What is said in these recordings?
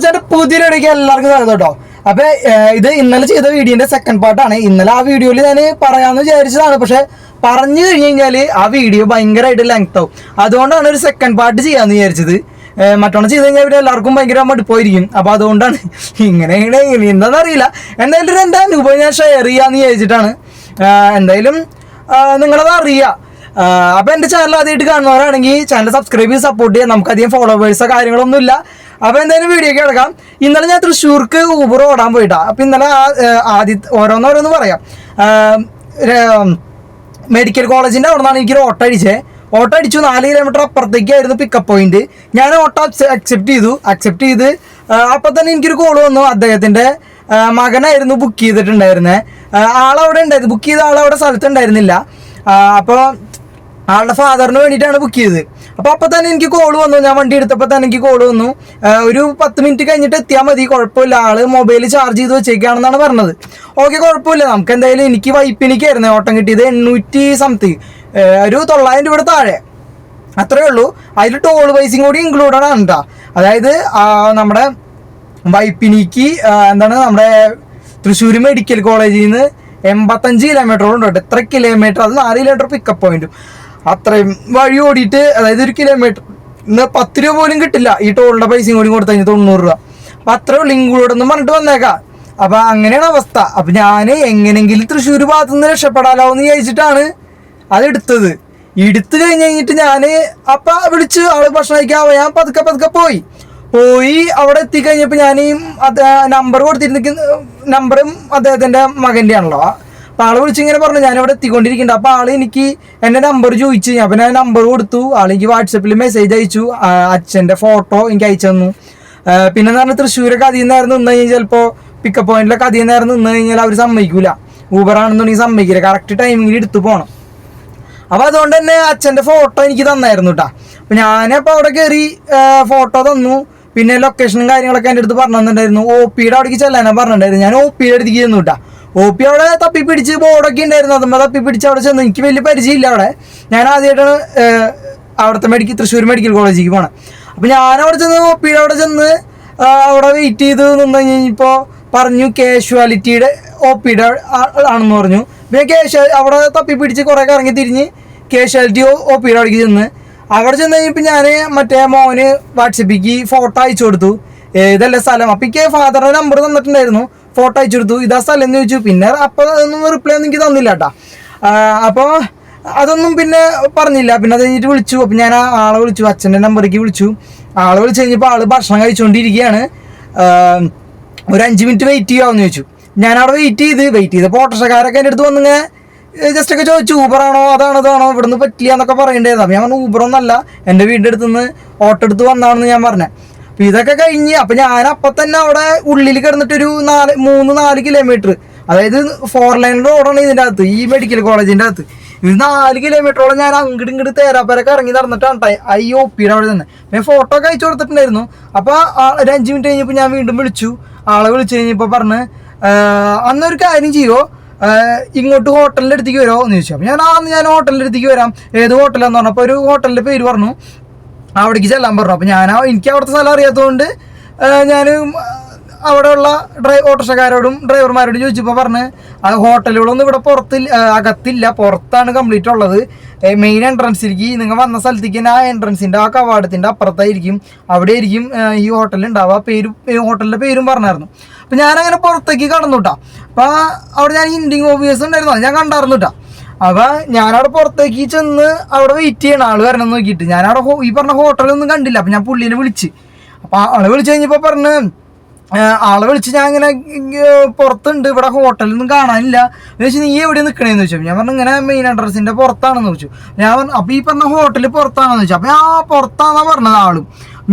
മച്ചാന്റെ പുതിയൊരിടയ്ക്ക് എല്ലാവർക്കും സ്വാഗതം കേട്ടോ. അപ്പൊ ഇത് ഇന്നലെ ചെയ്ത വീഡിയോന്റെ സെക്കൻഡ് പാർട്ടാണ്. ഇന്നലെ ആ വീഡിയോയിൽ ഞാൻ പറയാമെന്ന് വിചാരിച്ചതാണ്, പക്ഷെ പറഞ്ഞു കഴിഞ്ഞു കഴിഞ്ഞാൽ ആ വീഡിയോ ഭയങ്കരമായിട്ട് ലെങ്ത് ആവും. അതുകൊണ്ടാണ് ഒരു സെക്കൻഡ് പാർട്ട് ചെയ്യാമെന്ന് വിചാരിച്ചത്. മറ്റോണം ചെയ്ത് കഴിഞ്ഞാൽ ഇവിടെ എല്ലാവർക്കും ഭയങ്കര മടുപ്പായിരിക്കും. അപ്പൊ അതുകൊണ്ടാണ് ഇങ്ങനെ എന്താണെന്ന് അറിയില്ല. എന്തായാലും എൻ്റെ അനുഭവം ഞാൻ ഷെയർ ചെയ്യാന്ന് വിചാരിച്ചിട്ടാണ്. എന്തായാലും നിങ്ങളത് അറിയാം. അപ്പൊ എന്റെ ചാനൽ ആദ്യമായിട്ട് കാണുന്നവരാണെങ്കിൽ ചാനൽ സബ്സ്ക്രൈബ് ചെയ്ത് സപ്പോർട്ട് ചെയ്യാം. നമുക്കധികം ഫോളോവേഴ്സോ കാര്യങ്ങളൊന്നും ഇല്ല. അപ്പൊ എന്തായാലും വീഡിയോക്ക് കിടക്കാം. ഇന്നലെ ഞാൻ തൃശ്ശൂർക്ക് ഊബർ ഓടാൻ പോയിട്ടാ. അപ്പൊ ഇന്നലെ ഓരോന്നോരോന്ന് പറയാം. മെഡിക്കൽ കോളേജിന്റെ അവിടെ നിന്നാണ് എനിക്കൊരു ഓട്ടോ അടിച്ചത്. ഓട്ടോ അടിച്ചു 4 കിലോമീറ്റർ അപ്പുറത്തേക്കായിരുന്നു പിക്കപ്പ് പോയിന്റ്. ഞാൻ ഓട്ടോ അക്സെപ്റ്റ് ചെയ്ത് അപ്പൊ തന്നെ എനിക്കൊരു കോള് വന്നു. അദ്ദേഹത്തിന്റെ മകനായിരുന്നു ബുക്ക് ചെയ്തിട്ടുണ്ടായിരുന്നത്. ആളവിടെ ഉണ്ടായിരുന്നു, ബുക്ക് ചെയ്ത ആളവിടെ സ്ഥലത്തുണ്ടായിരുന്നില്ല. അപ്പോൾ ആളുടെ ഫാദറിന് വേണ്ടിയിട്ടാണ് ബുക്ക് ചെയ്തത്. അപ്പോൾ തന്നെ എനിക്ക് കോള് വന്നു. ഞാൻ വണ്ടി എടുത്തപ്പോൾ തന്നെ എനിക്ക് കോള് വന്നു. ഒരു 10 മിനിറ്റ് കഴിഞ്ഞിട്ട് എത്തിയാൽ മതി, കുഴപ്പമില്ല, ആള് മൊബൈൽ ചാർജ് ചെയ്ത് വെച്ചേക്കാണെന്നാണ് പറഞ്ഞത്. ഓക്കെ, കുഴപ്പമില്ല, നമുക്ക് എന്തായാലും എനിക്ക് വൈപ്പിനിക്കായിരുന്നു ഓട്ടം കിട്ടിയത്. 800 സംതിങ്, ഒരു 900 രൂപയുടെ താഴെ, അത്രേ ഉള്ളൂ. അതിൽ ടോൾ പൈസയും കൂടി ഇൻക്ലൂഡഡ് ആണ് കേട്ടോ. അതായത് നമ്മുടെ വൈപ്പിനിക്ക് നമ്മുടെ തൃശ്ശൂർ മെഡിക്കൽ കോളേജിൽ നിന്ന് 85 കിലോമീറ്ററോളം ഉണ്ട്. എത്ര കിലോമീറ്റർ? അത് 4 കിലോമീറ്റർ പിക്കപ്പ് പോയിന്റും. അത്രയും വഴി ഓടിയിട്ട്, അതായത് ഒരു കിലോമീറ്റർ 10 രൂപ പോലും കിട്ടില്ല ഈ ടോളിന്റെ പൈസയും കൂടി കൊടുത്തു കഴിഞ്ഞാൽ 90 രൂപ. അപ്പൊ അത്രേ ഉള്ളൂ, ഇൻക്ലൂഡെന്ന് പറഞ്ഞിട്ട് വന്നേക്കാം. അപ്പൊ അങ്ങനെയാണ് അവസ്ഥ. അപ്പൊ ഞാൻ എങ്ങനെങ്കിലും തൃശ്ശൂർ ഭാഗത്തു നിന്ന് രക്ഷപ്പെടാലോ എന്ന് വിചാരിച്ചിട്ടാണ് അത് എടുത്തത്. എടുത്തു കഴിഞ്ഞിട്ട് ഞാൻ വിളിച്ച് ആള് ഭക്ഷണം കഴിക്കാൻ ഞാൻ പതുക്കെ പോയി അവിടെ എത്തിക്കഴിഞ്ഞപ്പോൾ ഞാൻ നമ്പർ കൊടുത്തിരുന്ന നമ്പറും അദ്ദേഹത്തിന്റെ മകന്റെ ആണല്ലോ. അപ്പൊ ആള് വിളിച്ചിങ്ങനെ പറഞ്ഞു ഞാൻ ഇവിടെ എത്തിക്കൊണ്ടിരിക്കുന്നുണ്ട്. അപ്പൊ ആള് എനിക്ക് എന്റെ നമ്പർ ചോദിച്ചു. അപ്പൊ ഞാൻ നമ്പർ കൊടുത്തു. ആൾ എനിക്ക് വാട്സപ്പിൽ മെസ്സേജ് അയച്ചു. അച്ഛന്റെ ഫോട്ടോ എനിക്ക് അയച്ചു തന്നു. പിന്നെ പറഞ്ഞാൽ തൃശ്ശൂരൊക്കെ അതിൽ നിന്നായിരുന്നു നിന്ന് കഴിഞ്ഞാൽ, ചിലപ്പോ പിക്കപ്പ് പോയിന്റിലൊക്കെ അതിൽ നിന്നായിരുന്നു നിന്ന് കഴിഞ്ഞാൽ അവർ സമ്മതിക്കൂല. ഊബറാണെന്നുണ്ടെങ്കിൽ സമ്മതിക്കില്ല, കറക്റ്റ് ടൈമിങ്ങിൽ എടുത്തു പോകണം. അപ്പൊ അതുകൊണ്ട് തന്നെ അച്ഛന്റെ ഫോട്ടോ എനിക്ക് തന്നായിരുന്നു കേട്ടാ. അപ്പൊ ഞാനപ്പോ അവിടെ കയറി ഫോട്ടോ തന്നു. പിന്നെ ലൊക്കേഷനും കാര്യങ്ങളൊക്കെ എൻ്റെ അടുത്ത് പറഞ്ഞു തന്നിട്ടുണ്ടായിരുന്നു. OPയുടെ അവിടേക്ക് ചെല്ലാനാ പറഞ്ഞിട്ടുണ്ടായിരുന്നു. ഞാൻ OPയുടെ അടുത്തേക്ക് ചെന്നു കേട്ടാ. OP അവിടെ തപ്പിപ്പിടിച്ച് ബോർഡൊക്കെ ഉണ്ടായിരുന്നു. അതുമ്പോൾ തപ്പിപ്പിടിച്ച് അവിടെ ചെന്നു. എനിക്ക് വലിയ പരിചയമില്ല അവിടെ. ഞാൻ ആദ്യമായിട്ടാണ് അവിടുത്തെ തൃശ്ശൂർ മെഡിക്കൽ കോളേജിലേക്ക് പോകണം. അപ്പം ഞാനവിടെ ചെന്ന് OPയുടെ അവിടെ ചെന്ന് അവിടെ വെയിറ്റ് ചെയ്ത് നിന്ന് കഴിഞ്ഞപ്പോൾ പറഞ്ഞു കാഷ്വാലിറ്റിയുടെ OPയുടെ ആണെന്ന് പറഞ്ഞു. പിന്നെ അവിടെ തപ്പിപ്പിടിച്ച് കുറേ കറങ്ങി തിരിഞ്ഞ് കാഷ്വാലിറ്റി OPയുടെ അവിടേക്ക് ചെന്ന് അവിടെ ചെന്ന് കഴിഞ്ഞപ്പോൾ ഞാൻ മറ്റേ മോന് വാട്സപ്പിക്ക് ഫോട്ടോ അയച്ചു കൊടുത്തു. ഇതല്ലേ സ്ഥലം? അപ്പം എനിക്ക് ഫാദറിന്റെ നമ്പർ തന്നിട്ടുണ്ടായിരുന്നു. ഫോട്ടോ അയച്ചു കൊടുത്തു. ഇതാ സ്ഥലം എന്ന് ചോദിച്ചു. പിന്നെ അപ്പോൾ ഒന്നും റിപ്ലൈ ഒന്നും എനിക്ക് തന്നില്ല കേട്ടാ. അപ്പോൾ അതൊന്നും പിന്നെ പറഞ്ഞില്ല. പിന്നെ അത് കഴിഞ്ഞിട്ട് വിളിച്ചു. അപ്പം ഞാൻ ആളെ വിളിച്ചു, അച്ഛൻ്റെ നമ്പറിലേക്ക് വിളിച്ചു. ആളെ വിളിച്ച് കഴിഞ്ഞപ്പോൾ ആള് ഭക്ഷണം കഴിച്ചുകൊണ്ടിരിക്കുകയാണ്. ഒരു 5 മിനിറ്റ് വെയിറ്റ് ചെയ്യാമെന്ന് ചോദിച്ചു. ഞാനവിടെ വെയിറ്റ് ചെയ്തപ്പോൾ ഓട്ടോറിക്ഷക്കാരൊക്കെ എൻ്റെ അടുത്ത് വന്നിങ്ങനെ ജസ്റ്റ് ഒക്കെ ചോദിച്ചു, ഊബറാണോ അതാണോ ഇവിടുന്ന് പറ്റില്ല എന്നൊക്കെ പറയേണ്ടത്. അപ്പം ഞാൻ പറഞ്ഞു ഊബറൊന്നല്ല, എൻ്റെ വീടിൻ്റെ അടുത്ത് നിന്ന് ഓട്ടോ എടുത്ത് വന്നാണെന്ന് ഞാൻ പറഞ്ഞത്. അപ്പം ഇതൊക്കെ കഴിഞ്ഞ് അപ്പം ഞാൻ അപ്പം തന്നെ അവിടെ ഉള്ളിൽ കിടന്നിട്ടൊരു 3-4 കിലോമീറ്റർ, അതായത് 4 ലൈൻ റോഡാണ് ഇതിൻ്റെ അകത്ത്, ഈ മെഡിക്കൽ കോളേജിൻ്റെ അകത്ത്. ഇത് 4 കിലോമീറ്ററോളം ഞാൻ അങ്ങോട്ട് തേരാപ്പരൊക്കെ ഇറങ്ങി നടന്നിട്ടാണ് OPയുടെ അവിടെ നിന്ന്. ഞാൻ ഫോട്ടോ ഒക്കെ അയച്ചു കൊടുത്തിട്ടുണ്ടായിരുന്നു. അപ്പോൾ ഒരു 5 മിനിറ്റ് കഴിഞ്ഞപ്പോൾ ഞാൻ വീണ്ടും വിളിച്ചു. ആളെ വിളിച്ചു കഴിഞ്ഞപ്പോൾ പറഞ്ഞ് അന്നൊരു കാര്യം ചെയ്യുമോ, ഇങ്ങോട്ട് ഹോട്ടലിൻ്റെ അടുത്തേക്ക് വരുമോ എന്ന് ചോദിച്ചു. അപ്പോൾ ഞാൻ ഹോട്ടലിൻ്റെ അടുത്തേക്ക് വരാം. ഏത് ഹോട്ടലാന്ന് പറഞ്ഞു. അപ്പോൾ ഒരു ഹോട്ടലിൻ്റെ പേര് പറഞ്ഞു, അവിടേക്ക് ചെല്ലാൻ പറഞ്ഞു. അപ്പോൾ എനിക്ക് അവിടുത്തെ സ്ഥലം അറിയാത്തതുകൊണ്ട് ഞാൻ അവിടെയുള്ള ഓട്ടോറിക്ഷക്കാരോടും ഡ്രൈവർമാരോടും ചോദിച്ചപ്പോൾ പറഞ്ഞ് ഹോട്ടലുകളൊന്നും ഇവിടെ അകത്തില്ല, പുറത്താണ് കംപ്ലീറ്റ് ഉള്ളത്. മെയിൻ എൻട്രൻസിലേക്ക് നിങ്ങൾ വന്ന സ്ഥലത്തേക്ക് തന്നെ ആ എൻട്രൻസിൻ്റെ ആ കവാടത്തിൻ്റെ അപ്പുറത്തായിരിക്കും, അവിടെ ആയിരിക്കും ഈ ഹോട്ടൽ ഉണ്ടാവുക. ഹോട്ടലിൻ്റെ പേരും പറഞ്ഞായിരുന്നു. അപ്പം ഞാനങ്ങനെ പുറത്തേക്ക് കടന്നു കേട്ടോ. അപ്പോൾ അവിടെ ഞാൻ ഹിൻഡിങ് ഓഫീസ് ഉണ്ടായിരുന്നു, ഞാൻ കണ്ടായിരുന്നു കേട്ടോ. അപ്പം ഞാനവിടെ പുറത്തേക്ക് ചെന്ന് അവിടെ വെയിറ്റ് ചെയ്യണം ആൾ വരണം നോക്കിയിട്ട്. ഞാനവിടെ ഈ പറഞ്ഞ ഹോട്ടലൊന്നും കണ്ടില്ല. അപ്പം ഞാൻ പുള്ളീനെ വിളിച്ച്. അപ്പോൾ ആളെ വിളിച്ച് കഴിഞ്ഞപ്പോൾ പറഞ്ഞ് ആളെ വിളിച്ച് ഞാൻ ഇങ്ങനെ പുറത്തുണ്ട്, ഇവിടെ ഹോട്ടലൊന്നും കാണാനില്ല എന്ന് വെച്ചാൽ നീ എവിടെ നിൽക്കണേന്ന് ചോദിച്ചു. ഞാൻ പറഞ്ഞു ഇങ്ങനെ മെയിൻ അഡ്രസ്സിൻ്റെ പുറത്താണെന്ന് ചോദിച്ചു. ഞാൻ പറഞ്ഞു അപ്പോൾ ഈ പറഞ്ഞ ഹോട്ടൽ പുറത്താണെന്ന് ചോദിച്ചു. അപ്പോൾ പുറത്താണെന്നാണ് പറഞ്ഞത് ആളും.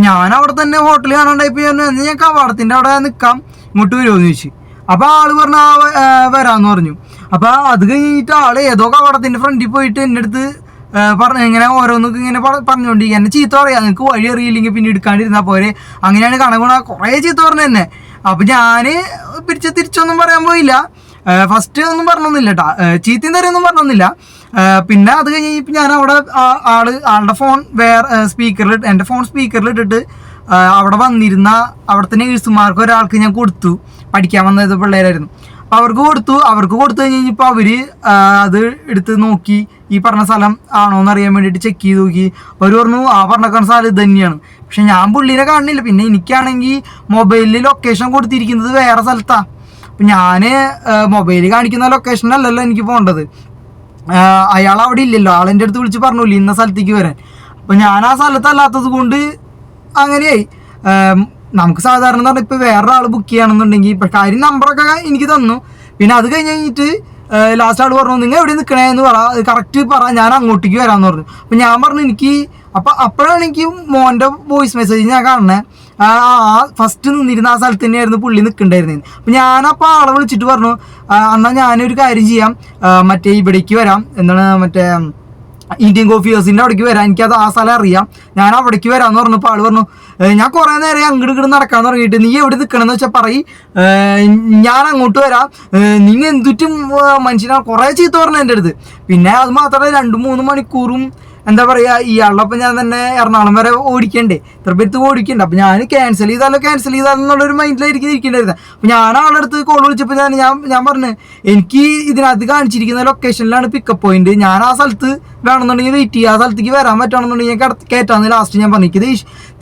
ഞാൻ അവിടെ തന്നെ ഹോട്ടൽ കാണാണ്ടായിപ്പോൾ ഞാൻ കവാടത്തിൻ്റെ അവിടെ നിൽക്കാം, ഇങ്ങോട്ട് വരുമോയെന്ന് ചോദിച്ചു. അപ്പോൾ ആള് പറഞ്ഞ വരാമെന്ന് പറഞ്ഞു. അപ്പോൾ അത് കഴിഞ്ഞിട്ട് ആള് ഏതോ കവാടത്തിൻ്റെ ഫ്രണ്ടിൽ പോയിട്ട് എൻ്റെ അടുത്ത് ഇങ്ങനെ ഓരോന്നൊക്കെ ഇങ്ങനെ പറഞ്ഞുകൊണ്ടിരിക്കുക. എന്നെ ചീത്ത പറയാം, നിങ്ങൾക്ക് വഴി അറിയില്ലെങ്കിൽ പിന്നെ എടുക്കാണ്ടിരുന്നാൽ പോരെ, അങ്ങനെയാണ് കണകുണ കുറേ ചീത്ത പറഞ്ഞു തന്നെ. അപ്പം ഞാൻ തിരിച്ചൊന്നും പറയാൻ പോയില്ല. ഫസ്റ്റ് ഒന്നും പറഞ്ഞൊന്നുമില്ല കേട്ടോ, ചീത്തയും തരെയൊന്നും പറഞ്ഞൊന്നുമില്ല. പിന്നെ അത് കഴിഞ്ഞപ്പോൾ ഞാൻ അവിടെ ആളുടെ ഫോൺ വേറെ സ്പീക്കറിൽ, എൻ്റെ ഫോൺ സ്പീക്കറിലിട്ടിട്ട് അവിടെ വന്നിരുന്ന അവിടുത്തെ നേഴ്സുമാർക്ക് ഒരാൾക്ക് ഞാൻ കൊടുത്തു. പഠിക്കാൻ വന്നത് പിള്ളേരായിരുന്നു. അപ്പോൾ അവർക്ക് കൊടുത്തു കഴിഞ്ഞപ്പോൾ അവർ അത് എടുത്ത് നോക്കി, ഈ പറഞ്ഞ സ്ഥലം ആണോ എന്ന് അറിയാൻ വേണ്ടിയിട്ട് ചെക്ക് ചെയ്ത് നോക്കി. അവർ പറഞ്ഞു ആ പറഞ്ഞ സ്ഥലം ഇത് തന്നെയാണ്. പക്ഷെ ഞാൻ പുള്ളീനെ കാണുന്നില്ല. പിന്നെ എനിക്കാണെങ്കിൽ മൊബൈലിൽ ലൊക്കേഷൻ കൊടുത്തിരിക്കുന്നത് വേറെ സ്ഥലത്താണ്. അപ്പം ഞാൻ മൊബൈലിൽ കാണിക്കുന്ന ലൊക്കേഷനല്ലല്ലോ എനിക്ക് പോകേണ്ടത്. അയാൾ അവിടെ ഇല്ലല്ലോ. ആളെൻ്റെ അടുത്ത് വിളിച്ച് പറഞ്ഞില്ല ഇന്ന സ്ഥലത്തേക്ക് വരാൻ. അപ്പം ഞാൻ ആ സ്ഥലത്തല്ലാത്തത് കൊണ്ട് അങ്ങനെയായി. നമുക്ക് സാധാരണ എന്ന് പറഞ്ഞാൽ ഇപ്പോൾ വേറൊരാൾ ബുക്ക് ചെയ്യുകയാണെന്നുണ്ടെങ്കിൽ ഇപ്പം കാര്യം നമ്പറൊക്കെ എനിക്ക് തന്നു. പിന്നെ അത് കഴിഞ്ഞിട്ട് ലാസ്റ്റ് ആൾ പറഞ്ഞു നിങ്ങൾ എവിടെ നിൽക്കണേ എന്ന് കറക്റ്റ് ഞാൻ അങ്ങോട്ടേക്ക് വരാമെന്ന് പറഞ്ഞു. അപ്പം ഞാൻ പറഞ്ഞു എനിക്ക് അപ്പോഴാണ് എനിക്ക് മോൻ്റെ വോയിസ് മെസ്സേജ് ഞാൻ കാണണേ. ഫസ്റ്റ് നിന്നിരുന്ന ആ സ്ഥലത്ത് തന്നെയായിരുന്നു പുള്ളി നിൽക്കണ്ടായിരുന്നത്. അപ്പം ഞാനപ്പോൾ ആളെ വിളിച്ചിട്ട് പറഞ്ഞു എന്നാൽ ഞാനൊരു കാര്യം ചെയ്യാം, മറ്റേ ഇവിടേക്ക് വരാം, എന്താണ് മറ്റേ ഇന്ത്യൻ കോഫി ഹൗസിൻ്റെ അവിടേക്ക് വരാം, എനിക്കത് ആ സ്ഥലം അറിയാം, ഞാൻ അവിടേക്ക് വരാമെന്ന് പറഞ്ഞപ്പോൾ ആൾ പറഞ്ഞു ഞാൻ കുറേ നേരം അങ്ങോട്ട് നടക്കാമെന്ന് തുടങ്ങിയിട്ട് നീ എവിടെ നിൽക്കണമെന്ന് വെച്ചാൽ പറയും, ഞാൻ അങ്ങോട്ട് വരാം, നിങ്ങൾ എന്തുറ്റും മനുഷ്യനാണ് കുറേ ചീത്ത പറഞ്ഞു എൻ്റെ അടുത്ത്. പിന്നെ അത് മാത്രമല്ല 2-3 മണിക്കൂറും എന്താ പറയുക ഇയാളുടെ ഞാൻ തന്നെ എറണാകുളം വരെ ഓടിക്കണ്ടേ, ഇത്ര പേര് ഓടിക്കണ്ടേ. അപ്പം ഞാൻ ക്യാൻസൽ ചെയ്താലെന്നുള്ളൊരു മൈൻഡിലായിരിക്കും ഇരിക്കേണ്ടായിരുന്നത്. അപ്പം ഞാൻ ആളുടെ അടുത്ത് കോൾ വിളിച്ചപ്പോൾ ഞാൻ പറഞ്ഞു എനിക്ക് ഇതിനകത്ത് കാണിച്ചിരിക്കുന്ന ലൊക്കേഷനിലാണ് പിക്കപ്പ് പോയിന്റ്, ഞാൻ ആ സ്ഥലത്ത് വേണമെന്നുണ്ടെങ്കിൽ വെയിറ്റ് ചെയ്യുക, ആ സ്ഥലത്തേക്ക് വരാൻ പറ്റുകയാണെന്നുണ്ടെങ്കിൽ ഞാൻ കയറ്റാന്ന് ലാസ്റ്റ് ഞാൻ പറഞ്ഞു. എനിക്ക്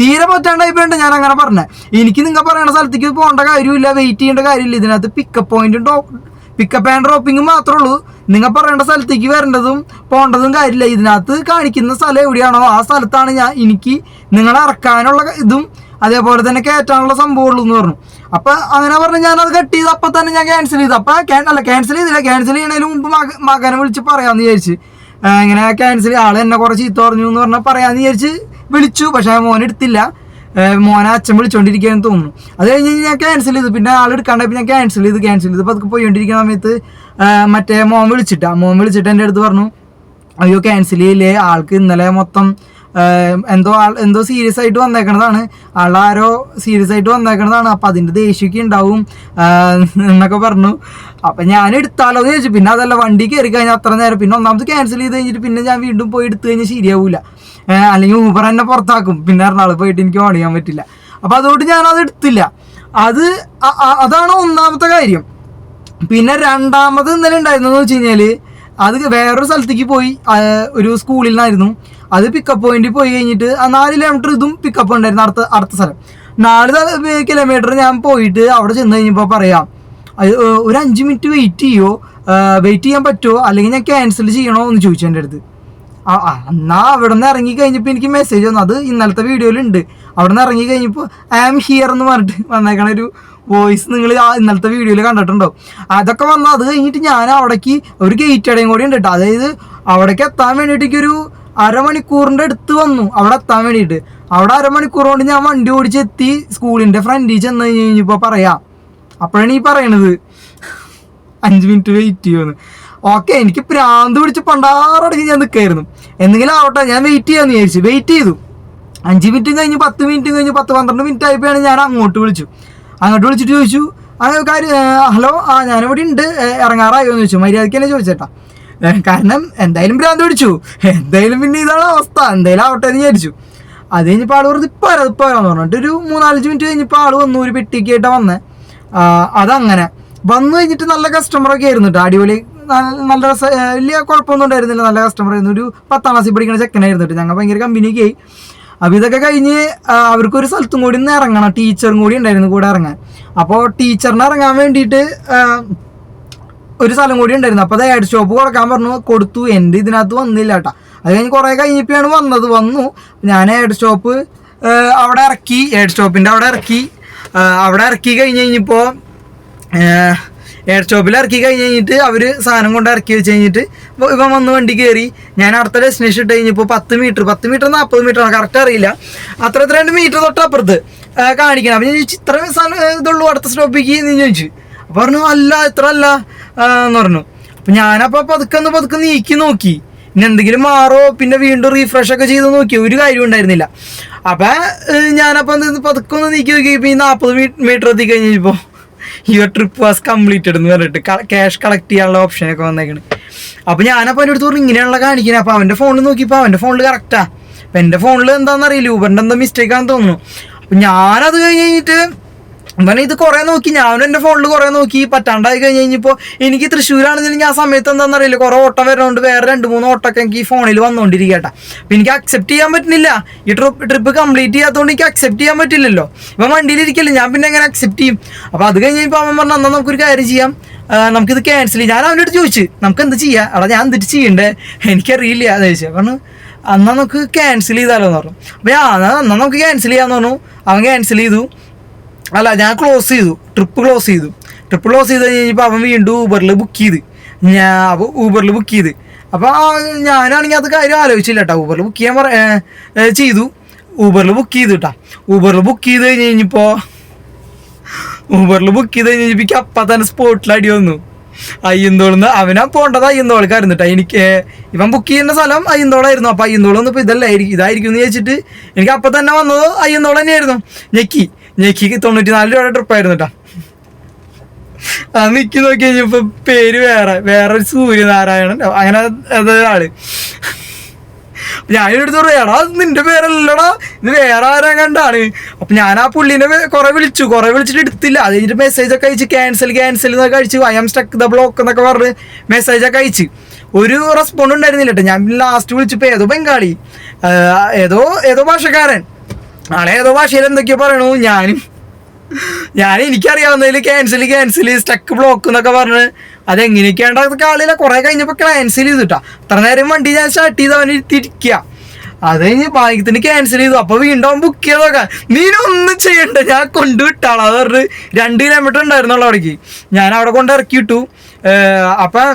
തീരെ പറ്റാണ്ടായിപ്പോണ്ട് ഞാൻ അങ്ങനെ പറഞ്ഞത്. എനിക്ക് നിങ്ങൾ പറയുന്ന സ്ഥലത്തേക്ക് പോകേണ്ട കാര്യമില്ല, വെയിറ്റ് ചെയ്യേണ്ട കാര്യമില്ല. ഇതിനകത്ത് പിക്കപ്പ് ആൻഡ് ഡ്രോപ്പിംഗ് മാത്രമേ ഉള്ളൂ. നിങ്ങൾ പറയേണ്ട സ്ഥലത്തേക്ക് വരേണ്ടതും പോകേണ്ടതും കാര്യമില്ല. ഇതിനകത്ത് കാണിക്കുന്ന സ്ഥലം എവിടെയാണോ ആ സ്ഥലത്താണ് എനിക്ക് നിങ്ങളെ ഇറക്കാനുള്ള ഇതും അതേപോലെ തന്നെ കയറ്റാനുള്ള സംഭവമുള്ളൂ എന്ന് പറഞ്ഞു. അപ്പം അങ്ങനെ പറഞ്ഞ് ഞാനത് കട്ട് ചെയ്ത് അപ്പം തന്നെ ഞാൻ ക്യാൻസൽ ചെയ്തു. അപ്പം ക്യാൻസൽ ചെയ്യണതിന് മുമ്പ് മകനെ വിളിച്ച് പറയാമെന്ന് വിചാരിച്ച് ഇങ്ങനെ ക്യാൻസൽ ആൾ എന്നെ കുറേ ചീത്ത പറഞ്ഞു എന്ന് പറഞ്ഞാൽ പറയാമെന്ന് വിചാരിച്ച് വിളിച്ചു. പക്ഷേ മോനെടുത്തില്ല, മോനെ അച്ഛൻ വിളിച്ചോണ്ടിരിക്കുകയെന്ന് തോന്നുന്നു. അത് കഴിഞ്ഞ് ഞാൻ ക്യാൻസൽ ചെയ്തു. പിന്നെ ആളെടുക്കാണ്ടായപ്പോൾ ഞാൻ ക്യാൻസൽ ചെയ്ത് അതൊക്കെ പോയിക്കൊണ്ടിരിക്കുന്ന സമയത്ത് മറ്റേ മോൻ വിളിച്ചിട്ട് എൻ്റെ അടുത്ത് പറഞ്ഞു അയ്യോ ക്യാൻസൽ ചെയ്യില്ലേ, ആൾക്ക് ഇന്നലെ മൊത്തം എന്തോ സീരിയസ് ആയിട്ട് വന്നേക്കണതാണ്, ആളാരോ സീരിയസ് ആയിട്ട് വന്നേക്കണതാണ്, അപ്പം അതിൻ്റെ ദേഷ്യമൊക്കെ ഉണ്ടാവും എന്നൊക്കെ പറഞ്ഞു. അപ്പം ഞാൻ എടുത്താലോ എന്ന് ചോദിച്ചു. പിന്നെ അതല്ല വണ്ടി കയറി കഴിഞ്ഞാൽ അത്ര നേരം പിന്നെ ഒന്നാമത് ക്യാൻസൽ ചെയ്ത് കഴിഞ്ഞിട്ട് പിന്നെ ഞാൻ വീണ്ടും പോയി എടുത്തു കഴിഞ്ഞാൽ ശരിയാവില്ല, അല്ലെങ്കിൽ ഊബർ എന്നെ പുറത്താക്കും, പിന്നെ എറണാകുളം പോയിട്ട് എനിക്ക് ഓടിക്കാൻ പറ്റില്ല. അപ്പം അതുകൊണ്ട് ഞാനത് എടുത്തില്ല. അതാണ് ഒന്നാമത്തെ കാര്യം. പിന്നെ രണ്ടാമത് ഇന്നലെ ഉണ്ടായിരുന്നെന്ന് വെച്ച് കഴിഞ്ഞാൽ അത് വേറൊരു സ്ഥലത്തേക്ക് പോയി, ഒരു സ്കൂളിൽ നിന്നായിരുന്നു. അത് പിക്കപ്പ് പോയിന്റിൽ പോയി കഴിഞ്ഞിട്ട് 4 കിലോമീറ്റർ ഇതും പിക്കപ്പ് ഉണ്ടായിരുന്നു അടുത്ത സ്ഥലം. 4 കിലോമീറ്റർ ഞാൻ പോയിട്ട് അവിടെ ചെന്ന് കഴിഞ്ഞപ്പോൾ പറയാം ഒരു 5 മിനിറ്റ് വെയിറ്റ് ചെയ്യാൻ പറ്റുമോ, അല്ലെങ്കിൽ ഞാൻ ക്യാൻസൽ ചെയ്യണോ എന്ന് ചോദിച്ചു എൻ്റെ അടുത്ത്. എന്നാൽ അവിടെ നിന്ന് ഇറങ്ങി കഴിഞ്ഞപ്പോൾ എനിക്ക് മെസ്സേജ് വന്നു, അത് ഇന്നലത്തെ വീഡിയോയിലുണ്ട്. അവിടെ നിന്ന് ഇറങ്ങി കഴിഞ്ഞപ്പോൾ ഐ ആം ഹിയർ എന്ന് പറഞ്ഞിട്ട് വന്നേക്കണ ഒരു വോയിസ് നിങ്ങൾ ഇന്നലത്തെ വീഡിയോയിൽ കണ്ടിട്ടുണ്ടോ. അതൊക്കെ വന്നു. അത് കഴിഞ്ഞിട്ട് ഞാൻ അവിടേക്ക് ഒരു ഗേറ്റ് അടയും കൂടി ഉണ്ട് കേട്ടോ. അതായത് അവിടേക്ക് എത്താൻ വേണ്ടിയിട്ടേക്കൊരു അരമണിക്കൂറിൻ്റെ അടുത്ത് വന്നു അവിടെ എത്താൻ വേണ്ടിയിട്ട്. അവിടെ അരമണിക്കൂർ കൊണ്ട് ഞാൻ വണ്ടി ഓടിച്ചെത്തി സ്കൂളിൻ്റെ ഫ്രണ്ടിൽ ചെന്ന് കഴിഞ്ഞപ്പോൾ പറയാം. അപ്പോഴാണ് ഈ പറയണത് 5 മിനിറ്റ് വെയിറ്റ് ചെയ്യുമെന്ന്. ഓക്കെ, എനിക്ക് പ്രാന്ത് പിടിച്ച് പണ്ടാറടക്കി ഞാൻ നിൽക്കായിരുന്നു. എന്തെങ്കിലും ആവട്ടെ ഞാൻ വെയിറ്റ് ചെയ്യാമെന്ന് വിചാരിച്ചു. വെയിറ്റ് ചെയ്തു. 5 മിനിറ്റും കഴിഞ്ഞ് 10 മിനിറ്റും കഴിഞ്ഞ് 10-12 മിനിറ്റ് ആയപ്പോഴാണ് ഞാൻ അങ്ങോട്ട് വിളിച്ചിട്ട് ചോദിച്ചു കാര്യം ഹലോ ഞാനിവിടെ ഉണ്ട്, ഇറങ്ങാറായോ എന്ന് ചോദിച്ചു. മര്യാദയ്ക്ക് തന്നെ ചോദിച്ചേട്ടാ, കാരണം എന്തായാലും ഭ്രാന്ത് പിടിച്ചു, എന്തായാലും പിന്നെ ഇതാണ് അവസ്ഥ, എന്തായാലും ആവട്ടെ എന്ന് വിചാരിച്ചു. അത് കഴിഞ്ഞപ്പോൾ ആൾ പറഞ്ഞു ഇപ്പോൾ വരാമെന്ന് പറഞ്ഞിട്ട് ഒരു 3-4 മിനിറ്റ് കഴിഞ്ഞപ്പോൾ ആൾ വന്നു, ഒരു പെട്ടിക്കായിട്ടാണ് വന്നേ. അതങ്ങനെ വന്നു കഴിഞ്ഞിട്ട് നല്ല കസ്റ്റമറൊക്കെ ആയിരുന്നു കേട്ടോ, അടിപൊളി നല്ല വലിയ കുഴപ്പമൊന്നും ഉണ്ടായിരുന്നില്ല, നല്ല കസ്റ്റമർ ആയിരുന്നു. ഒരു 10ാം ക്ലാസ്സിൽ പഠിക്കുന്ന ചെക്കനായിരുന്നു കേട്ടോ. ഞങ്ങൾ ഭയങ്കര കമ്പനിയൊക്കെ ആയി. അപ്പോൾ ഇതൊക്കെ കഴിഞ്ഞ് അവർക്കൊരു സ്ഥലത്തും കൂടി ഒന്ന് ഇറങ്ങണം, ടീച്ചറും കൂടി ഉണ്ടായിരുന്നു കൂടെ ഇറങ്ങാൻ. അപ്പോൾ ടീച്ചറിന് ഇറങ്ങാൻ വേണ്ടിയിട്ട് ഒരു സ്ഥലം കൂടി ഉണ്ടായിരുന്നു. അപ്പോൾ അത് ഹെഡ് സ്റ്റോപ്പ് കൊടുക്കാൻ പറഞ്ഞു, കൊടുത്തു. എൻ്റെ ഇതിനകത്ത് വന്നില്ല കേട്ടോ. അത് കഴിഞ്ഞ് കുറേ കഴിഞ്ഞപ്പോഴാണ് വന്നു. ഞാൻ ഹെഡ് സ്റ്റോപ്പ് അവിടെ ഇറക്കി, അവിടെ ഇറക്കി കഴിഞ്ഞപ്പോൾ എയർ സ്റ്റോപ്പിൽ ഇറക്കി കഴിഞ്ഞിട്ട് അവർ സാധനം കൊണ്ട് ഇറക്കി വെച്ച് കഴിഞ്ഞിട്ട് ഇവൻ വന്ന് വണ്ടി കയറി. ഞാൻ അടുത്ത ഡെസ്റ്റിനേഷൻ ഇട്ട് കഴിഞ്ഞപ്പോൾ 10 മീറ്റർ 40 മീറ്ററാണ് കറക്റ്റ് അറിയില്ല, അത്ര 2 മീറ്റർ തൊട്ട് അപ്പുറത്ത് കാണിക്കണം. അപ്പം ഞാൻ ചോദിച്ചു ഇത്ര ഇതുള്ളൂ അടുത്ത സ്റ്റോപ്പിലേക്ക് എന്ന് ചോദിച്ചു. അപ്പോൾ പറഞ്ഞു അല്ല ഇത്ര അല്ല എന്ന് പറഞ്ഞു. അപ്പം ഞാനപ്പോൾ പതുക്കെ നീക്കി നോക്കി, ഇനി എന്തെങ്കിലും മാറോ, പിന്നെ വീണ്ടും റീഫ്രഷ് ഒക്കെ ചെയ്ത് നോക്കി, ഒരു കാര്യം ഉണ്ടായിരുന്നില്ല. അപ്പം ഞാനപ്പോൾ പതുക്കെ ഒന്ന് നീക്കി നോക്കിയപ്പോൾ ഈ 40 മീറ്റർ എത്തി കഴിഞ്ഞപ്പോൾ യുവർ ട്രിപ്പ് വാസ് കംപ്ലീറ്റഡ് എന്ന് പറഞ്ഞിട്ട് ക്യാഷ് കളക്ട് ചെയ്യാനുള്ള ഓപ്ഷനൊക്കെ വന്നേക്കണ്. അപ്പോൾ ഞാനപ്പോൾ എൻ്റെ അടുത്ത് പറഞ്ഞു ഇങ്ങനെയുള്ള കാണിക്കുന്നത്. അപ്പോൾ അവൻ്റെ ഫോണിൽ നോക്കിയപ്പോൾ അവൻ്റെ ഫോണിൽ കറക്റ്റാണ്. അപ്പം എൻ്റെ ഫോണിൽ എന്താണെന്ന് അറിയില്ല, ഊബറിൻ്റെ എന്തോ മിസ്റ്റേക്കാണെന്ന് തോന്നുന്നു. ഞാനത് കഴിഞ്ഞിട്ട് ഇവനെ ഇത് കുറേ നോക്കി, ഞാനും എൻ്റെ ഫോണിൽ കുറേ നോക്കി, പറ്റാണ്ടായി കഴിഞ്ഞ് കഴിഞ്ഞപ്പോൾ എനിക്ക് തൃശ്ശൂരാണെന്നുണ്ടെങ്കിൽ ആ സമയത്ത് എന്താണെന്ന് അറിയില്ല, കുറേ ഓട്ടം വരുന്നതുകൊണ്ട് വേറെ 2-3 ഓട്ടമൊക്കെ എനിക്ക് ഈ ഫോണിൽ വന്നുകൊണ്ടിരിക്കട്ടെ. അപ്പം എനിക്ക് അക്സെപ്റ്റ് ചെയ്യാൻ പറ്റുന്നില്ല, ഈ ട്രിപ്പ് കംപ്ലീറ്റ് ചെയ്യാത്തതുകൊണ്ട് എനിക്ക് അക്സെപ്റ്റ് ചെയ്യാൻ പറ്റില്ലല്ലോ. ഇവൻ വണ്ടിയിലിരിക്കില്ല, ഞാൻ പിന്നെ എങ്ങനെ അക്സെപ്റ്റ് ചെയ്യും? അപ്പോൾ അത് കഴിഞ്ഞപ്പോൾ അവൻ പറഞ്ഞു എന്നാൽ നമുക്കൊരു കാര്യം ചെയ്യാം, നമുക്കിത് ക്യാൻസൽ ചെയ്യാം. ഞാൻ അവനോട് ചോദിച്ചു നമുക്ക് എന്ത് ചെയ്യാം, എടാ ഞാൻ എന്തിട്ട് ചെയ്യണ്ടേ, എനിക്കറിയില്ല എന്ന് ചോദിച്ചാൽ പറഞ്ഞു എന്നാൽ നമുക്ക് ക്യാൻസൽ ചെയ്താലോ എന്ന് പറഞ്ഞു. അപ്പോൾ എന്നാൽ നമുക്ക് ക്യാൻസൽ ചെയ്യാമെന്ന് പറഞ്ഞു. അവൻ ക്യാൻസൽ ചെയ്തു, അല്ല ഞാൻ ക്ലോസ് ചെയ്തു, ട്രിപ്പ് ക്ലോസ് ചെയ്ത് കഴിഞ്ഞപ്പോൾ അവൻ വീണ്ടും ഊബറിൽ ബുക്ക് ചെയ്ത്. അപ്പോൾ ഞാനാണെങ്കിൽ അത് കാര്യം ആലോചിച്ചില്ല കേട്ടോ. ഊബറിൽ ബുക്ക് ചെയ്യാൻ ചെയ്തു, ഊബറിൽ ബുക്ക് ചെയ്തു കേട്ടോ. ഊബറിൽ ബുക്ക് ചെയ്ത് കഴിഞ്ഞപ്പോൾ എനിക്ക് അപ്പം തന്നെ സ്പോട്ടിൽ അടി വന്നു. അയ്യന്തോളിന്ന് അവനാ പോകേണ്ടത് അയ്യന്തോൾക്കായിരുന്നു കേട്ടോ. എനിക്ക് ഇവൻ ബുക്ക് ചെയ്യുന്ന സ്ഥലം അയ്യന്തോളായിരുന്നു. അപ്പോൾ അയ്യന്തോൾ വന്നപ്പോൾ ഇതായിരിക്കും എന്ന് ചോദിച്ചിട്ട് എനിക്ക് അപ്പം തന്നെ വന്നത് അയ്യന്തോൾ തന്നെയായിരുന്നു. ഞെക്കി 94 രൂപയുടെ ട്രിപ്പായിരുന്നു കേട്ടോ. അത് നിൽക്കി നോക്കി കഴിഞ്ഞപ്പോൾ പേര് വേറെ ഒരു സൂര്യനാരായണൻ അങ്ങനെ അതൊരാള്. ഞാനെടുത്ത് പറയാടാ അത് നിന്റെ പേരല്ലടാ, ഇത് വേറെ ആരാ കണ്ടാണ്. അപ്പം ഞാൻ ആ പുള്ളീനെ കുറേ വിളിച്ചിട്ട് എടുത്തില്ല. അത് കഴിഞ്ഞിട്ട് മെസ്സേജൊക്കെ അയച്ച് ക്യാൻസൽ എന്നൊക്കെ അയച്ചു, I am stuck the block എന്നൊക്കെ പറഞ്ഞ് മെസ്സേജൊക്കെ അയച്ച് ഒരു റെസ്പോണ്ട് ഉണ്ടായിരുന്നില്ല കേട്ടോ. ഞാൻ ലാസ്റ്റ് വിളിച്ചപ്പോൾ ഏതോ ബംഗാളി ഏതോ ഭാഷക്കാരൻ ആളെ ഏതോ ഭാഷയിൽ എന്തൊക്കെയോ പറയണു. ഞാൻ എനിക്കറിയാവുന്നതിൽ ക്യാൻസൽ സ്റ്റക്ക് ബ്ലോക്ക് എന്നൊക്കെ പറഞ്ഞ് അതെങ്ങനെയൊക്കെയാണ്ടൊക്കെ ആളില്ല. കുറേ കഴിഞ്ഞപ്പോൾ ക്യാൻസൽ ചെയ്തു കേട്ടോ. അത്ര നേരം വണ്ടി ഞാൻ സ്റ്റാർട്ട് ചെയ്ത് അവന് തിരിക്കുക. അത് കഴിഞ്ഞ് ഭാഗ്യത്തിന് ക്യാൻസൽ ചെയ്തു. അപ്പോൾ വീണ്ടും ബുക്ക് ചെയ്തൊക്കെ നീനൊന്നും ചെയ്യണ്ട ഞാൻ കൊണ്ടുവിട്ടാളാം അത് പറഞ്ഞ് 2 കിലോമീറ്റർ ഉണ്ടായിരുന്നുള്ളൂ അവിടേക്ക്. ഞാൻ അവിടെ കൊണ്ട് ഇറക്കി വിട്ടു. അപ്പം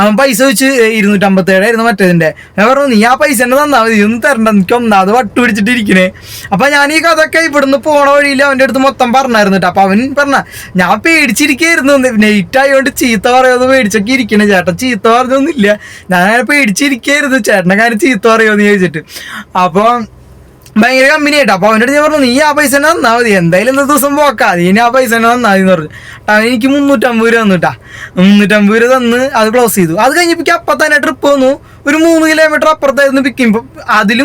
അവൻ പൈസ വെച്ച് 257 മറ്റേതിൻ്റെ. ഞാൻ പറഞ്ഞു നീ ആ പൈസ തന്നെ തന്നാൽ മതി, ഒന്നും തരണ്ട, എനിക്ക് ഒന്നാമത് വട്ടു പിടിച്ചിട്ടിരിക്കണേ. അപ്പം ഞാൻ ഈ കഥയൊക്കെ ഇവിടുന്ന് പോണ വഴിയിൽ അവൻ്റെ അടുത്ത് മൊത്തം പറഞ്ഞായിരുന്നു കേട്ടോ. അപ്പം അവൻ പറഞ്ഞ ഞാൻ പേടിച്ചിരിക്കുകയായിരുന്നു, നെയ്റ്റ് ആയതുകൊണ്ട് ചീത്ത പറയുമെന്ന് പേടിച്ചൊക്കെ ഇരിക്കണേ. ചേട്ടൻ ചീത്ത പറഞ്ഞൊന്നുമില്ല, ഞാൻ അങ്ങനെ പേടിച്ചിരിക്കുകയായിരുന്നു ചേട്ടനെ കാര്യം ചീത്ത പറയുമെന്ന് ചോദിച്ചിട്ട്. അപ്പോൾ ഭയങ്കര കമ്പനി ആയിട്ടോ. അപ്പോൾ അവൻ്റെ അടുത്ത് ഞാൻ പറഞ്ഞു നീ ആ പൈസ തന്നെ തന്നാൽ മതി, എന്തായാലും ഇന്നത്തെ ദിവസം പോക്കാം, നീ ആ പൈസ തന്നെ തന്നാൽ മതി എന്ന് പറഞ്ഞു. എനിക്ക് 350 രൂപ തന്നു കേട്ടാ. 350 രൂപ തന്ന് അത് ക്ലോസ് ചെയ്തു. അത് കഴിഞ്ഞപ്പോൾ അപ്പം തന്നെ ട്രിപ്പ് വന്നു. ഒരു 3 കിലോമീറ്റർ അപ്പുറത്തായിരുന്നു പിക്കുമ്പോൾ. അതിൽ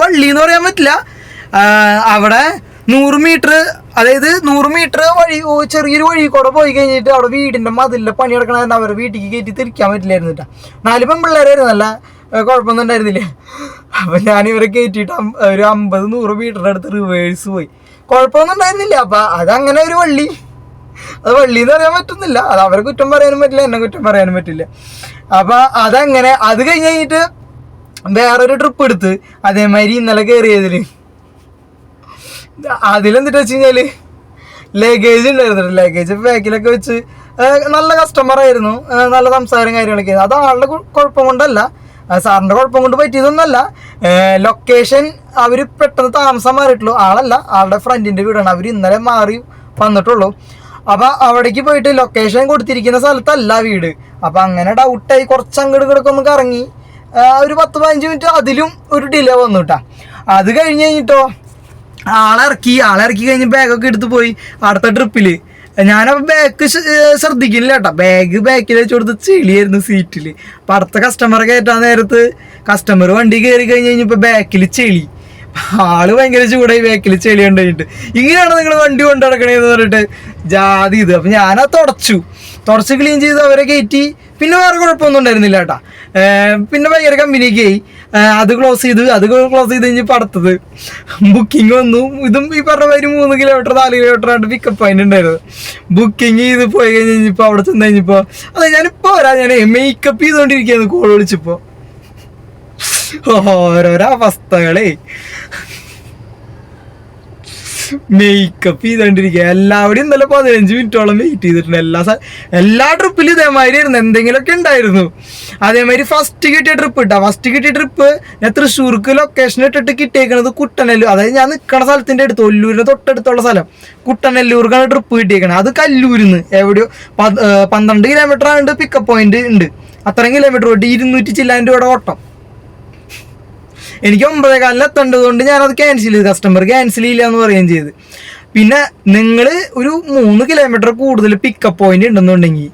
വള്ളി എന്ന് പറയാൻ പറ്റില്ല. അവിടെ 100 മീറ്റർ, അതായത് 100 മീറ്റർ വഴി ചെറിയൊരു വഴി കൂടെ പോയി കഴിഞ്ഞിട്ട് അവിടെ വീടിൻ്റെ മതിലിൻ്റെ പണി നടക്കണ അവരുടെ വീട്ടിലേക്ക് കയറ്റി തിരിക്കാൻ പറ്റില്ലായിരുന്നു കേട്ടോ. 4 പെൺപിള്ളേരായിരുന്നു, നല്ല കുഴപ്പമൊന്നും ഉണ്ടായിരുന്നില്ല. അപ്പം ഞാനിവരെ കയറ്റിയിട്ട് ഒരു 50-100 മീറ്ററിൻ്റെ അടുത്ത് റിവേഴ്സ് പോയി. കുഴപ്പമൊന്നും ഉണ്ടായിരുന്നില്ല. അപ്പം അതങ്ങനെ ഒരു വള്ളി, അത് വള്ളി എന്ന് പറയാൻ പറ്റുന്നില്ല. അത് അവരെ കുറ്റം പറയാനും പറ്റില്ല, എന്നെ കുറ്റം പറയാനും പറ്റില്ല. അപ്പം അതങ്ങനെ അത് കഴിഞ്ഞിട്ട് വേറൊരു ട്രിപ്പ് എടുത്ത് അതേമാതിരി ഇന്നലെ കയറിയതിൽ അതിലെന്തിട്ട് വെച്ച് കഴിഞ്ഞാൽ ലഗേജ് ഉണ്ടായിരുന്നു. ലഗേജ് ബാക്കിലൊക്കെ വെച്ച് നല്ല കസ്റ്റമറായിരുന്നു, നല്ല സംസാരം കാര്യങ്ങളൊക്കെ ആയിരുന്നു. അത് ആളുടെ കുഴപ്പം കൊണ്ടല്ല, സാറിൻ്റെ കുഴപ്പം കൊണ്ട് പറ്റിയതൊന്നുമല്ല. ലൊക്കേഷൻ അവർ പെട്ടെന്ന് താമസം മാറിയിട്ടുള്ളൂ. ആളുടെ ഫ്രണ്ടിൻ്റെ വീടാണ്, അവർ ഇന്നലെ മാറി വന്നിട്ടുള്ളൂ. അപ്പോൾ അവിടേക്ക് പോയിട്ട് ലൊക്കേഷൻ കൊടുത്തിരിക്കുന്ന സ്ഥലത്തല്ല വീട്. അപ്പോൾ അങ്ങനെ ഡൗട്ടായി കുറച്ച് അങ്ങോട്ട് കിടക്കൊന്ന് കറങ്ങി ഒരു 10-15 മിനിറ്റ് അതിലും ഒരു ഡിലേ വന്നു കേട്ടോ. അത് കഴിഞ്ഞിട്ടോ ആളിറക്കി കഴിഞ്ഞ് ബാഗൊക്കെ എടുത്ത് പോയി അടുത്ത ട്രിപ്പിൽ. ഞാനപ്പോൾ ബാക്ക് ശ്രദ്ധിക്കുന്നില്ല കേട്ടോ. ബാക്കിൽ വെച്ച് കൊടുത്ത് ചെളിയായിരുന്നു സീറ്റിൽ. അപ്പം അടുത്ത കസ്റ്റമറെ കയറ്റാൻ നേരത്ത് കസ്റ്റമർ വണ്ടി കയറി കഴിഞ്ഞപ്പോൾ ബാക്കിൽ ചെളി. ആള് ഭയങ്കര ചൂടായി, ബാക്കിൽ ചെളി കൊണ്ടുപോയിട്ട് ഇങ്ങനെയാണ് നിങ്ങൾ വണ്ടി കൊണ്ടു നടക്കണേന്ന് പറഞ്ഞിട്ട് ജാതി ഇത്. അപ്പം ഞാനത് തുടച്ച് ക്ലീൻ ചെയ്ത് അവരെ കയറ്റി. പിന്നെ വേറെ കുഴപ്പമൊന്നും ഉണ്ടായിരുന്നില്ല കേട്ടോ. പിന്നെ ഭയങ്കര കമ്പനിയൊക്കെ ആയി. അത് ക്ലോസ് ചെയ്ത് കഴിഞ്ഞപ്പോൾ അടുത്തത് ബുക്കിംഗ് വന്നു. ഇതും ഈ പറഞ്ഞ മാതിരി 3 കിലോമീറ്റർ 4 കിലോമീറ്റർ ആയിട്ട് പിക്കപ്പ് പോയിന്റ് ഉണ്ടായിരുന്നു. ബുക്കിംഗ് ചെയ്ത് പോയി കഴിഞ്ഞപ്പോൾ അവിടെ ചെന്ന് കഴിഞ്ഞപ്പോൾ ഞാനിപ്പോൾ ഞാൻ മേക്കപ്പ് ചെയ്തുകൊണ്ടിരിക്കുകയായിരുന്നു കോൾ വിളിച്ചപ്പോൾ. ഓരോരോ അവസ്ഥകളെ മേക്കപ്പ് ചെയ്തോണ്ടിരിക്കുക. എല്ലാവരും ഇന്നലെ 15 മിനിറ്റോളം വെയിറ്റ് ചെയ്തിട്ടുണ്ട്. എല്ലാ ട്രിപ്പിലും ഇതേമാതിരി ആയിരുന്നു, എന്തെങ്കിലുമൊക്കെ ഉണ്ടായിരുന്നു. അതേമാതിരി ഫസ്റ്റ് കിട്ടിയ ട്രിപ്പ് ഞാൻ തൃശ്ശൂർക്ക് ലൊക്കേഷൻ ഇട്ടിട്ട് കിട്ടിയേക്കണത് കുട്ടനെല്ലൂർ, അതായത് ഞാൻ നിൽക്കണ സ്ഥലത്തിൻ്റെ അടുത്ത് ഒല്ലൂരിന് തൊട്ടടുത്തുള്ള സ്ഥലം കുട്ടനെല്ലൂർക്കാണ് ട്രിപ്പ് കിട്ടിയേക്കണത്. അത് കല്ലൂരിന്ന് എവിടെയോ 12 കിലോമീറ്റർ ആണ്ട് പിക്കപ്പ് പോയിന്റ് ഉണ്ട്. അത്രയും കിലോമീറ്റർ പോയിട്ട് 200 ചില്ലാൻ്റെ രൂപയുടെ ഓട്ടം. എനിക്ക് 9:15 എത്തേണ്ടത് കൊണ്ട് ഞാനത് ക്യാൻസൽ ചെയ്തു. കസ്റ്റമർ ക്യാൻസൽ ചെയ്യില്ല എന്ന് പറയുകയും ചെയ്ത്. പിന്നെ നിങ്ങൾ ഒരു 3 കിലോമീറ്റർ കൂടുതൽ പിക്കപ്പ് പോയിന്റ് ഉണ്ടെന്നുണ്ടെങ്കിൽ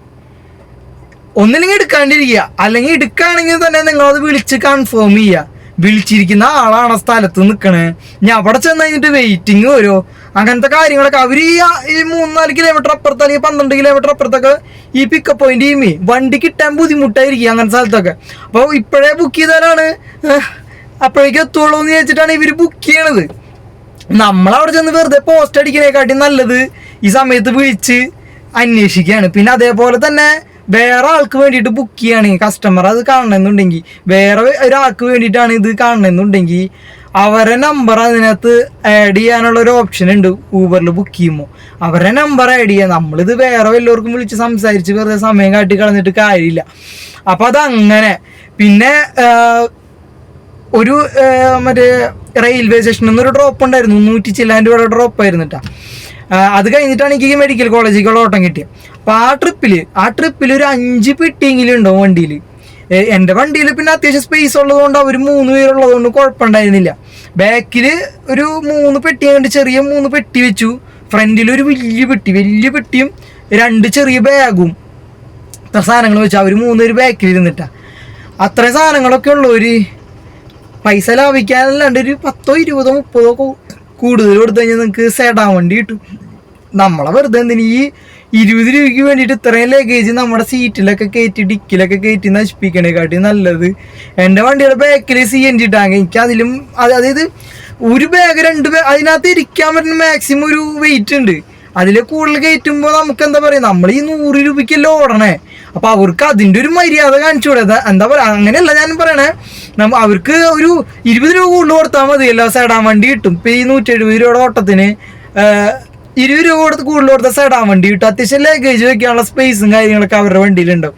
ഒന്നില്ലെങ്കിൽ എടുക്കാണ്ടിരിക്കുക, അല്ലെങ്കിൽ എടുക്കുകയാണെങ്കിൽ തന്നെ നിങ്ങളത് വിളിച്ച് കൺഫേം ചെയ്യുക. വിളിച്ചിരിക്കുന്ന ആളാണ് സ്ഥലത്ത് നിൽക്കണേ, ഞാൻ അവിടെ ചെന്ന് കഴിഞ്ഞിട്ട് വെയിറ്റിംഗ് വരുമോ, അങ്ങനത്തെ കാര്യങ്ങളൊക്കെ. അവർ ഈ 3-4 കിലോമീറ്റർ അപ്പുറത്ത് അല്ലെങ്കിൽ 12 കിലോമീറ്റർ അപ്പുറത്തൊക്കെ ഈ പിക്കപ്പ് പോയിന്റ് ചെയ്യുമേ വണ്ടി കിട്ടാൻ ബുദ്ധിമുട്ടായിരിക്കും അങ്ങനത്തെ സ്ഥലത്തൊക്കെ. അപ്പോൾ ഇപ്പോഴേ ബുക്ക് ചെയ്താലാണ് അപ്പോഴേക്കും എത്തുള്ളൂ എന്ന് ചോദിച്ചിട്ടാണ് ഇവർ ബുക്ക് ചെയ്യണത്. നമ്മളവിടെ ചെന്ന് വെറുതെ പോസ്റ്റ് അടിക്കുന്നതിനെക്കാട്ടി നല്ലത് ഈ സമയത്ത് വിളിച്ച് അന്വേഷിക്കുകയാണ്. പിന്നെ അതേപോലെ തന്നെ വേറെ ആൾക്ക് വേണ്ടിയിട്ട് ബുക്ക് ചെയ്യുകയാണെങ്കിൽ, കസ്റ്റമർ അത് കാണണമെന്നുണ്ടെങ്കിൽ, വേറെ ഒരാൾക്ക് വേണ്ടിയിട്ടാണ് ഇത് കാണണമെന്നുണ്ടെങ്കിൽ അവരെ നമ്പർ അതിനകത്ത് ആഡ് ചെയ്യാനുള്ള ഒരു ഓപ്ഷൻ ഉണ്ട് ഊബറിൽ ബുക്ക് ചെയ്യുമ്പോൾ. അവരെ നമ്പർ ആഡ് ചെയ്യുക. നമ്മളിത് വേറെ വല്ലവർക്കും വിളിച്ച് സംസാരിച്ച് വെറുതെ സമയം കാട്ടി കളഞ്ഞിട്ട് കാര്യമില്ല. അപ്പം അതങ്ങനെ. പിന്നെ ഒരു മറ്റേ റെയിൽവേ സ്റ്റേഷനിൽ നിന്നൊരു ഡ്രോപ്പ് ഉണ്ടായിരുന്നു, 100 ചില്ലാൻ രൂപയുടെ ഡ്രോപ്പായിരുന്നു കേട്ടോ. അത് കഴിഞ്ഞിട്ടാണ് എനിക്ക് മെഡിക്കൽ കോളേജിലേക്കുള്ള ഓട്ടം കിട്ടിയത്. അപ്പോൾ ആ ട്രിപ്പിൽ ഒരു 5 പെട്ടിയെങ്കിലും ഉണ്ടാവും വണ്ടിയിൽ. എൻ്റെ വണ്ടിയിൽ പിന്നെ അത്യാവശ്യം സ്പേസ് ഉള്ളതുകൊണ്ട് അവർ 3 പേരുള്ളതുകൊണ്ട് കുഴപ്പമുണ്ടായിരുന്നില്ല. ബാക്കിൽ ഒരു 3 പെട്ടി കണ്ട് ചെറിയ 3 പെട്ടി വെച്ചു. ഫ്രണ്ടിൽ ഒരു വലിയ പെട്ടിയും 2 ചെറിയ ബാഗും ഇത്ര സാധനങ്ങൾ വെച്ചു. അവർ 3 പേര് ബാക്കിൽ ഇരുന്നിട്ടാണ്. അത്രയും സാധനങ്ങളൊക്കെ ഉള്ളവർ പൈസ ലാഭിക്കാനല്ലാണ്ട് ഒരു 10, 20, 30 കൂടുതൽ കൊടുത്തു കഴിഞ്ഞാൽ നിങ്ങൾക്ക് സെഡാൻ വണ്ടി കിട്ടും. നമ്മളെ വെറുതെ എന്തിന് ഈ 20 രൂപയ്ക്ക് വേണ്ടിയിട്ട് ഇത്രയും ലഗേജ് നമ്മുടെ സീറ്റിലൊക്കെ കയറ്റി ഡിക്കിലൊക്കെ കയറ്റി നശിപ്പിക്കണേക്കാട്ടി നല്ലത് എൻ്റെ വണ്ടിയുടെ ബാക്കിൽ CNG ടാങ്ക്. എനിക്ക് അതിലും അതായത് ഒരു ബാഗ് 2 ബാഗ് അതിനകത്ത് ഇരിക്കാൻ പറ്റുന്ന മാക്സിമം ഒരു വെയിറ്റ് ഉണ്ട്. അതിൽ കൂടുതൽ കയറ്റുമ്പോൾ നമുക്ക് എന്താ പറയുക, നമ്മൾ ഈ 100 രൂപയ്ക്കല്ലേ ഓടണേ. അപ്പോൾ അവർക്ക് അതിൻ്റെ ഒരു മര്യാദ കാണിച്ചു കൊടുക്കുക. എന്താ പറയുക, അങ്ങനെയല്ല ഞാൻ പറയണേ, അവർക്ക് ഒരു 20 രൂപ കൂടുതൽ കൊടുത്താൽ മതിയല്ലോ സെഡാൻ വണ്ടി കിട്ടും. ഇപ്പോൾ ഈ 170 രൂപയുടെ ഓട്ടത്തിന് 20 രൂപ കൂടുതൽ കൊടുത്ത സെഡാൻ വണ്ടി കിട്ടും. അത്യാവശ്യം ലഗേജ് വെക്കാനുള്ള സ്പേസും കാര്യങ്ങളൊക്കെ അവരുടെ വണ്ടിയിലുണ്ടാവും.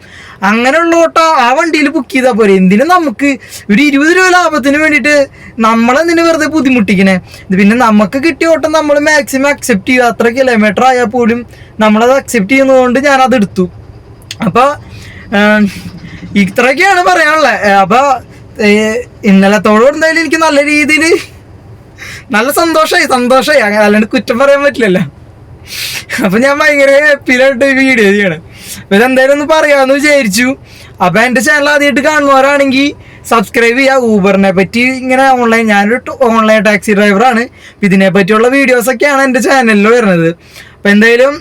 അങ്ങനെയുള്ള ഓട്ടം ആ വണ്ടിയിൽ ബുക്ക് ചെയ്താൽ പോരെ. എന്തിനും നമുക്ക് ഒരു 20 രൂപ ലാഭത്തിന് വേണ്ടിയിട്ട് നമ്മളെന്തിനു വെറുതെ ബുദ്ധിമുട്ടിക്കണേ. പിന്നെ നമുക്ക് കിട്ടിയ ഓട്ടം നമ്മൾ മാക്സിമം അക്സെപ്റ്റ് ചെയ്യുക. അത്ര കിലോമീറ്റർ ആയാൽ പോലും നമ്മളത് അക്സെപ്റ്റ് ചെയ്യുന്നതുകൊണ്ട് ഞാനത് എടുത്തു. അപ്പോൾ ഇത്രയൊക്കെയാണ് പറയാനുള്ളത്. അപ്പോൾ ഇന്നലത്തോട് എന്തായാലും എനിക്ക് നല്ല രീതിയിൽ നല്ല സന്തോഷമായി അല്ലാണ്ട് കുറ്റം പറയാൻ പറ്റില്ലല്ലോ. അപ്പം ഞാൻ ഭയങ്കര ഹാപ്പിയിലായിട്ട് വീഡിയോ ചെയ്യണം. അപ്പോൾ ഇതെന്തായാലും ഒന്ന് പറയാമെന്ന് വിചാരിച്ചു. അപ്പോൾ എൻ്റെ ചാനൽ ആദ്യമായിട്ട് കാണുന്നവരാണെങ്കിൽ സബ്സ്ക്രൈബ് ചെയ്യുക. ഊബറിനെ പറ്റി ഇങ്ങനെ ഞാനൊരു ഓൺലൈൻ ടാക്സി ഡ്രൈവറാണ്. ഇതിനെ പറ്റിയുള്ള വീഡിയോസൊക്കെയാണ് എൻ്റെ ചാനലിൽ വരുന്നത്. അപ്പോൾ എന്തായാലും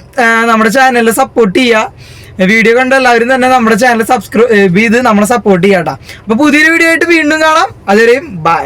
നമ്മുടെ ചാനലിൽ സപ്പോർട്ട് ചെയ്യുക. വീഡിയോ കണ്ട എല്ലാവരും തന്നെ നമ്മുടെ ചാനൽ സബ്സ്ക്രൈബ് ചെയ്ത് നമ്മളെ സപ്പോർട്ട് ചെയ്യാം കേട്ടോ. അപ്പോൾ പുതിയൊരു വീഡിയോ ആയിട്ട് വീണ്ടും കാണാം. അതുവരെയും ബൈ.